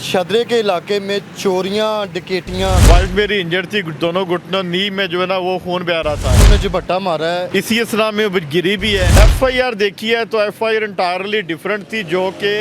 शदरे के इलाके में चोरियां डकैतियां। वाइफ मेरी इंजर्ड थी, दोनों घुटनों नी में जो है ना वो खून बह रहा था। उन्होंने झपट्टा मारा है। इसी असला में वो गिरी भी है। FIR देखी है तो FIR इंटायरली डिफरेंट थी जो कि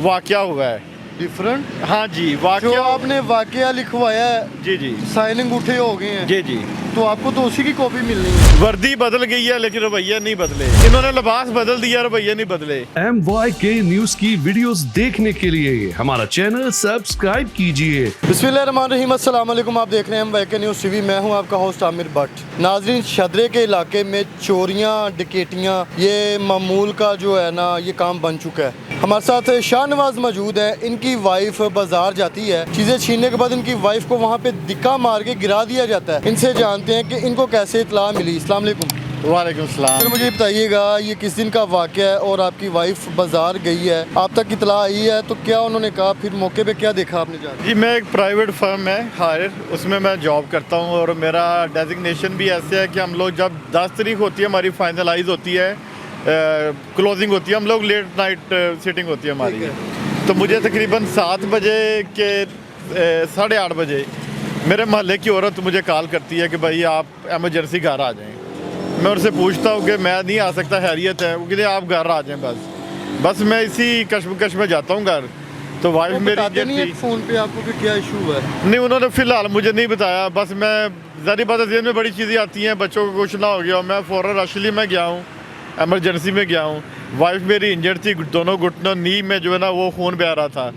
वाकया हुआ है। डिफरेंट? हाँ जी, जो वाकया। आपने वाकया लिखवाया है, जी जी साइन अंगूठे हो गए हैं, जी जी। तो आपको तो उसी की कॉपी मिलनी है। वर्दी बदल गई है लेकिन रवैया नहीं बदले। इन्होंने लिबास बदल दिया, रवैया नहीं बदले। MYK न्यूज की वीडियोस देखने के लिए हमारा चैनल सब्सक्राइब कीजिए। बिस्मिल्लाहिर्रहमानिर्रहीम, अस्सलाम वालेकुम। आप देख रहे हैं MYK न्यूज़ TV। मैं हूं आपका होस्ट आमिर भट्ट। नाजरीन, शदरे के इलाके में चोरियां डकैतियां ये मामूल का जो है ना ये काम बन चुका है। हमारे साथ शाहनवाज मौजूद है। इनकी वाइफ बाजार जाती है, चीज़ें छीनने के बाद इनकी वाइफ को वहाँ पे दिक्का मार के गिरा दिया जाता है। इनसे जानते हैं कि इनको कैसे इत्तला मिली। अस्सलाम वालेकुम। वालेकुम सलाम। सर, मुझे बताइएगा ये किस दिन का वाक़या है और आपकी वाइफ बाजार गई है, आप तक इत्तला आई है तो क्या उन्होंने कहा, फिर मौके पे क्या देखा आपने जाकर? जी, मैं एक प्राइवेट फर्म है हायर, उसमें मैं जॉब करता हूँ और मेरा डेजिग्नेशन भी ऐसे है कि हम लोग जब 10 तारीख होती है हमारी फाइनलाइज होती है, क्लोजिंग होती है, हम लोग लेट नाइट सिटिंग होती है हमारी। तो मुझे तकरीबन 7 बजे के 8:30 बजे मेरे मोहल्ले की औरत मुझे कॉल करती है कि भाई आप एमरजेंसी घर आ जाएं। मैं उनसे पूछता हूँ कि मैं नहीं आ सकता, हैरियत है। वो कहते आप घर आ जाएं बस मैं इसी कश्मकश में जाता हूँ घर। तो वाइफ मेरी नहीं है फ़ोन पे आपको कि क्या इशू है? नहीं, उन्होंने फ़िलहाल मुझे नहीं बताया। बस मैं ज़ाहिर बात है जेल में बड़ी चीज़ें आती हैं, बच्चों को कुछ ना हो गया, मैं फ़ौरन रशली में गया हूँ, एमरजेंसी में गया हूँ। वाइफ मेरी इंजर्ड थी, दोनों घुटनों नी में जो है ना वो खून बह रहा था।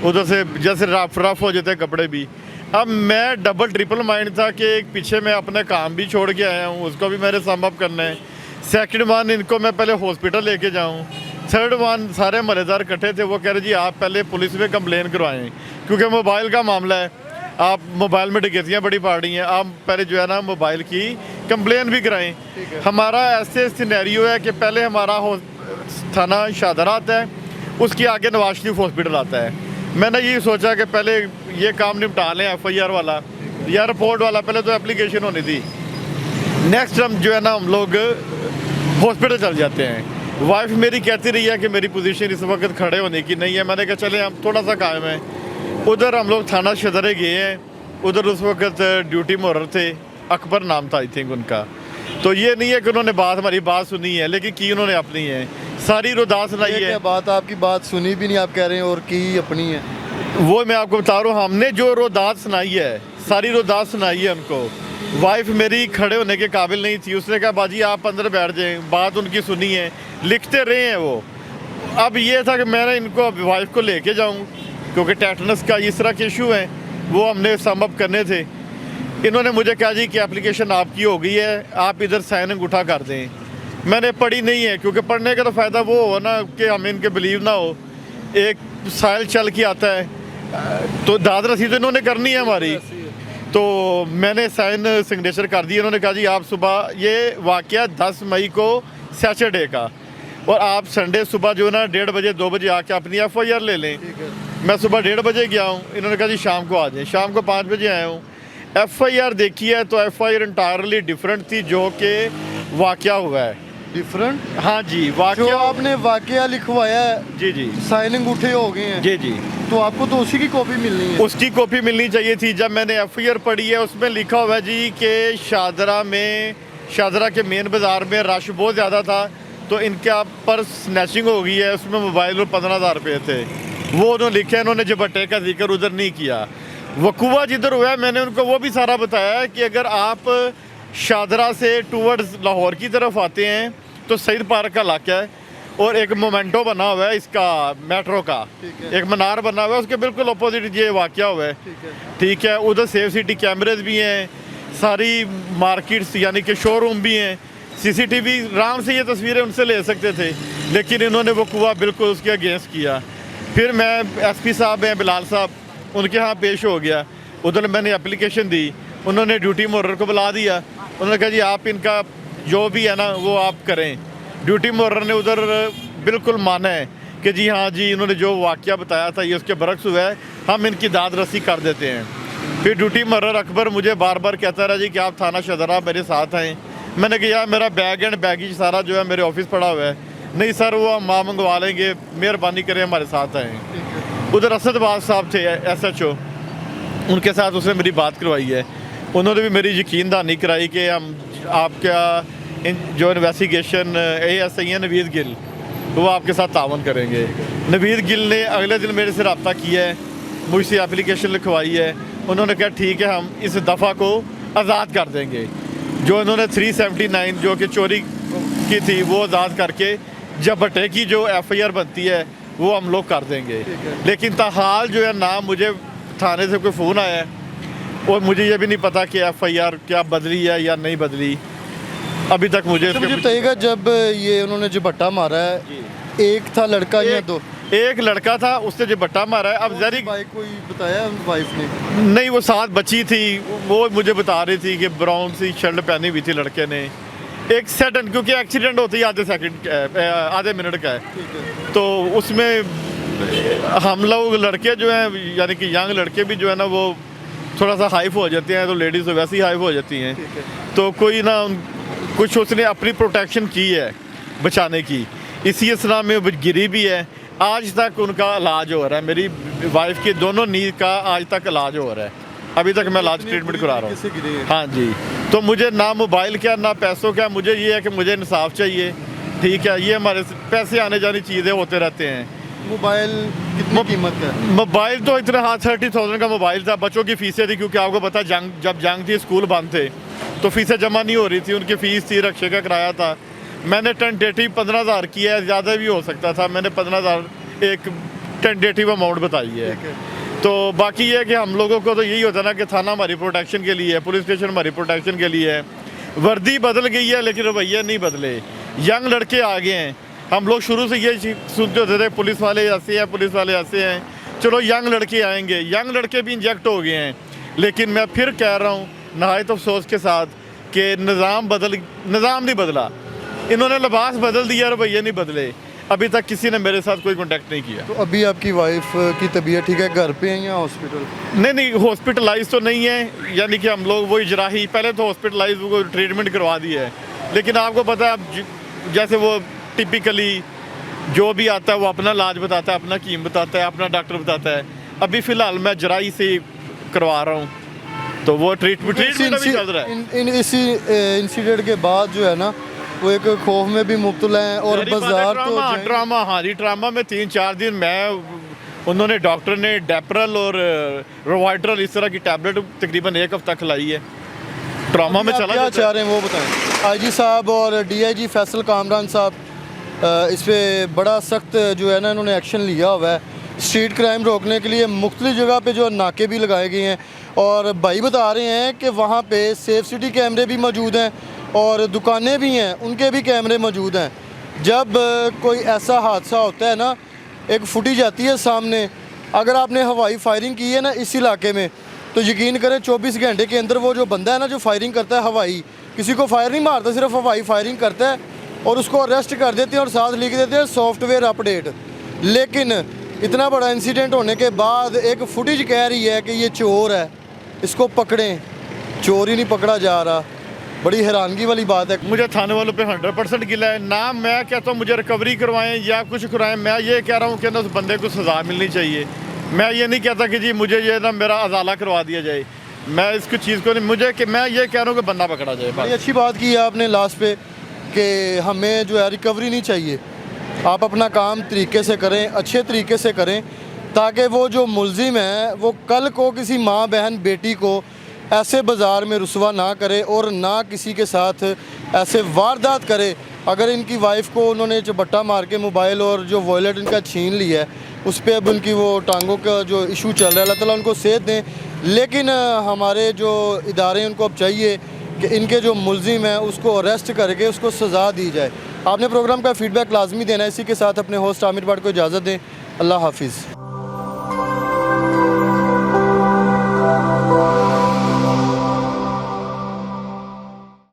उधर से जैसे रफ हो जाते कपड़े भी। अब मैं डबल ट्रिपल माइंड था कि एक पीछे मैं अपना काम भी छोड़ के आया हूँ, उसको भी मेरे सम अप करना है। सेकंड वन, इनको मैं पहले हॉस्पिटल लेके जाऊँ। थर्ड वन, सारे मरेदार इकट्ठे थे, वो कह रहे जी आप पहले पुलिस में कंप्लेन करवाएं क्योंकि मोबाइल का मामला है, आप मोबाइल में डकैतियाँ बड़ी पड़ रही हैं, आप पहले जो है ना मोबाइल की कंप्लेन भी कराएं। हमारा ऐसे सिनेरियो है कि पहले हमारा थाना शाहदरा आता है, उसके आगे नवाज शरीफ हॉस्पिटल आता है। मैंने ये सोचा कि पहले ये काम निपटा लें, FIR वाला या रिपोर्ट वाला, पहले तो एप्लीकेशन होनी थी। नेक्स्ट हम जो है ना हम लोग हॉस्पिटल चल जाते हैं। वाइफ मेरी कहती रही है कि मेरी पोजीशन इस वक्त खड़े होने की नहीं है। मैंने कहा चले हम थोड़ा सा कायम है। उधर हम लोग थाना शदरे गए हैं, उधर उस वक्त ड्यूटी मुहर्रर थे, अकबर नाम था आई थिंक उनका। तो ये नहीं है कि उन्होंने हमारी बात सुनी है, लेकिन की उन्होंने अपनी है, सारी रुदास सुनाई है। क्या बात, आपकी बात सुनी भी नहीं आप कह रहे हैं और की अपनी है? वो मैं आपको बता रहा हूँ, हमने जो रोदात सुनाई है, सारी रोदात सुनाई है उनको। वाइफ मेरी खड़े होने के काबिल नहीं थी, उसने कहा बाजी आप अंदर बैठ जाएं, बात उनकी सुनी है, लिखते रहे हैं वो। अब ये था कि मैंने इनको वाइफ को लेके जाऊं क्योंकि टेटनस का इस तरह के इशू हैं, वो हमने सम अप करने थे। इन्होंने मुझे कहा जी कि एप्लीकेशन आपकी हो गई है, आप इधर साइन अंगूठा कर दें। मैंने पढ़ी नहीं है क्योंकि पढ़ने का तो फ़ायदा वो हो ना कि हमें इनके बिलीव ना हो। एक साइल चल के आता है तो दाद रसीद इन्होंने करनी है हमारी, तो मैंने साइन सिग्नेचर कर दिए। इन्होंने कहा जी आप सुबह, ये वाकया 10 मई को सैटरडे का, और आप संडे सुबह जो है ना 1:30 बजे 2 बजे आके अपनी FIR ले लें। मैं सुबह 1:30 बजे गया हूँ, इन्होंने कहा जी शाम को आ जाएँ। शाम को 5 बजे आया हूँ। FIR देखी है तो FIR इंटायरली डिफरेंट थी जो कि वाकया हुआ है। डिफरेंट? हाँ जी, जो वाकया। आपने वाकया लिखवाया है, जी जी, साइन अंगूठे हो गए हैं, जी जी, तो आपको तो उसी की कॉपी मिलनी है। उसकी कॉपी मिलनी चाहिए थी। जब मैंने FIR पढ़ी है उसमें लिखा हुआ है जी कि शाहदरा के मेन बाज़ार में रश बहुत ज़्यादा था, तो इनके पर्स स्नैचिंग हो गई है, उसमें मोबाइल और 15,000 रुपये थे, वो उन्होंने लिखे। इन्होंने झपट्टे का जिक्र उधर नहीं किया। वकूआ जिधर हुआ है मैंने उनको वो भी सारा बताया है कि अगर आप शाहदरा से टूवर्ड्स लाहौर की तरफ आते हैं तो सईद पार्क का इलाका है और एक मोमेंटो बना हुआ है इसका मेट्रो का, एक मीनार बना हुआ है, उसके बिल्कुल अपोजिट ये वाकया हुआ है। ठीक है, उधर सेफ सिटी कैमरेज भी हैं, सारी मार्केट्स यानी कि शोरूम भी हैं, CCTV आराम से ये तस्वीरें उनसे ले सकते थे, लेकिन इन्होंने वो कुआ बिल्कुल उसके अगेंस्ट किया। फिर मैं SP साहब हैं बिलाल साहब, उनके यहाँ पेश हो गया। उधर मैंने एप्लीकेशन दी, उन्होंने ड्यूटी मुहर्रर को बुला दिया। उन्होंने कहा जी आप इनका जो भी है ना वो आप करें। ड्यूटी मुहर्रर ने उधर बिल्कुल माना है कि जी हाँ जी इन्होंने जो वाकया बताया था ये उसके बरक्स हुआ है, हम इनकी दाद रसी कर देते हैं। फिर ड्यूटी मुहर्रर अकबर मुझे बार बार कहता रहा जी कि आप थाना शदरा मेरे साथ आएँ। मैंने कहा यार मेरा बैग एंड बैगेज सारा जो है मेरे ऑफिस पड़ा हुआ है। नहीं सर वो हम माँ मंगवा लेंगे, मेहरबानी करें हमारे साथ आएँ। उधर असदबाज साहब थे SHO, उनके साथ उसने मेरी बात करवाई है। उन्होंने भी मेरी यकीन दहानी कराई कि हम आपका जो इन्वेस्टिगेशन ASI है नवीद गिल, वो आपके साथ तावन करेंगे। नवीद गिल ने अगले दिन मेरे से रब्ता किया है, मुझसे एप्लीकेशन लिखवाई है। उन्होंने कहा ठीक है, हम इस दफ़ा को आज़ाद कर देंगे। जो इन्होंने 379 जो कि चोरी की थी वो आज़ाद करके जब भट्टे की जो FIR बनती है वो हम लोग कर देंगे। लेकिन ताहाल जो है ना मुझे थाने से कोई फ़ोन आया है और मुझे ये भी नहीं पता कि FIR क्या बदली है या नहीं बदली, अभी तक मुझे मुझे बताइएगा, जब ये उन्होंने जो भट्टा मारा है, एक था लड़का या दो? एक लड़का था, उसने जो बट्टा मारा है। अब जरी भाई कोई बताया वाइफ ने? नहीं, वो साथ बच्ची थी, वो मुझे बता रही थी कि ब्राउन सी शर्ट पहनी हुई थी लड़के ने। एक सेकंड, क्योंकि एक्सीडेंट होती है आधे मिनट का है, तो उसमें हम लोग लड़के जो हैं यानी कि यंग लड़के भी जो है ना वो थोड़ा सा हाइप हो जाते हैं, तो लेडीज़ तो वैसे ही हाइप हो जाती हैं। तो कोई ना कुछ उसने अपनी प्रोटेक्शन की है बचाने की, इसी असना में वो गिरी भी है। आज तक उनका इलाज हो रहा है, मेरी वाइफ के दोनों नी का आज तक इलाज हो रहा है। अभी तक मैं इलाज ट्रीटमेंट करा रहा हूँ। हाँ जी, तो मुझे ना मोबाइल क्या ना पैसों क्या, मुझे ये है कि मुझे इंसाफ चाहिए। ठीक है, ये हमारे पैसे आने जाने चीज़ें होते रहते हैं। मोबाइल कितनी कीमत है? मोबाइल तो इतना 30,000 का मोबाइल था। बच्चों की फ़ीसें थी, क्योंकि आपको पता जब जंग थी स्कूल बंद थे तो फ़ीसें जमा नहीं हो रही थी, उनकी फ़ीस थी, रक्शे का किराया था। मैंने टेंटेटिव 15,000 किया है, ज़्यादा भी हो सकता था, मैंने 15,000 एक टेंटेटिव अमाउंट बताई है। तो बाकी ये है कि हम लोगों को तो यही होता है ना कि थाना हमारी प्रोटेक्शन के लिए है, पुलिस स्टेशन हमारी प्रोटेक्शन के लिए है। वर्दी बदल गई है लेकिन रवैया नहीं बदले। यंग लड़के आ गए हैं, हम लोग शुरू से ये सुनते होते थे पुलिस वाले ऐसे हैं, पुलिस वाले ऐसे हैं। चलो यंग लड़के आएंगे, यंग लड़के भी इंजेक्ट हो गए हैं। लेकिन मैं फिर कह रहा हूँ नहायत अफसोस के साथ कि निज़ाम नहीं बदला। इन्होंने लिबास बदल दिया, रवैये नहीं बदले। अभी तक किसी ने मेरे साथ कोई कांटेक्ट नहीं किया। तो अभी आपकी वाइफ की तबीयत ठीक है, घर पे है या हॉस्पिटल? नहीं, हॉस्पिटलाइज तो नहीं है, यानी कि हम लोग वही जराही पहले तो हॉस्पिटलाइज वो ट्रीटमेंट करवा दी है। लेकिन आपको पता है अब जैसे वो टिपिकली जो भी आता है वो अपना इलाज बताता है, अपना कीम बताता है, अपना डॉक्टर बताता है। अभी फ़िलहाल मैं जराही से करवा रहा हूँ, तो वो ट्रीटमेंट अभी चल रहा है। इसी इंसिडेंट के बाद जो है ना वो एक खौफ में भी मुब्तला हैं और बाजार तो ड्रामा। हाँ जी, ड्रामा में 3-4 दिन उन्होंने डॉक्टर ने डेपरल और रोवाइट्रल इस तरह की टैबलेट तकरीबन 1 हफ्ता खिलाई है। ड्रामा में चला क्या चाह रहे हैं वो बताएं। IG साहब और DIG फैसल कामरान साहब इस पर बड़ा सख्त जो है ना इन्होंने एक्शन लिया हुआ है। स्ट्रीट क्राइम रोकने के लिए मुख्तलिफ जगह पे जो नाके भी लगाए गए हैं, और भाई बता रहे हैं कि वहाँ पे सेफ सिटी कैमरे भी मौजूद हैं और दुकानें भी हैं, उनके भी कैमरे मौजूद हैं। जब कोई ऐसा हादसा होता है ना, एक फुटेज आती है सामने, अगर आपने हवाई फायरिंग की है ना इस इलाके में, तो यकीन करें 24 घंटे के अंदर वो जो बंदा है ना जो फायरिंग करता है हवाई, किसी को फायर नहीं मारता, सिर्फ हवाई फायरिंग करता है और उसको अरेस्ट कर देते हैं और साथ लिख देते हैं सॉफ्टवेयर अपडेट। लेकिन इतना बड़ा इंसिडेंट होने के बाद एक फुटेज कह रही है कि ये चोर है, इसको पकड़ें, चोर ही नहीं पकड़ा जा रहा। बड़ी हैरानगी वाली बात है। मुझे थाने वालों पे 100% गिला है ना। मैं कहता हूँ मुझे रिकवरी करवाएं या कुछ कराएं, मैं ये कह रहा हूँ कि ना उस बंदे को सज़ा मिलनी चाहिए। मैं ये नहीं कहता कि जी मुझे ये ना मेरा अजाला करवा दिया जाए, मैं इसको चीज़ को नहीं, मुझे कि मैं ये कह रहा हूँ कि बंदा पकड़ा जाए। बड़ी अच्छी बात की है आपने लास्ट पे कि हमें जो है रिकवरी नहीं चाहिए। आप अपना काम तरीके से करें, अच्छे तरीके से करें, ताकि वो जो मुलजिम है वो कल को किसी माँ बहन बेटी को ऐसे बाज़ार में रुसवा ना करे और ना किसी के साथ ऐसे वारदात करे। अगर इनकी वाइफ को उन्होंने चबट्टा मार के मोबाइल और जो वॉलेट इनका छीन लिया है, उस पर अब उनकी वो टांगों का जो इशू चल रहा है, अल्लाह ताला उनको सेहत दें। लेकिन हमारे जो इदारे हैं उनको अब चाहिए कि इनके जो मुलजिम है उसको अरेस्ट करके उसको सज़ा दी जाए। आपने प्रोग्राम का फ़ीडबैक लाजमी देना है। इसी के साथ अपने होस्ट आमिर भट्ट को इजाज़त दें। अल्लाह हाफिज़।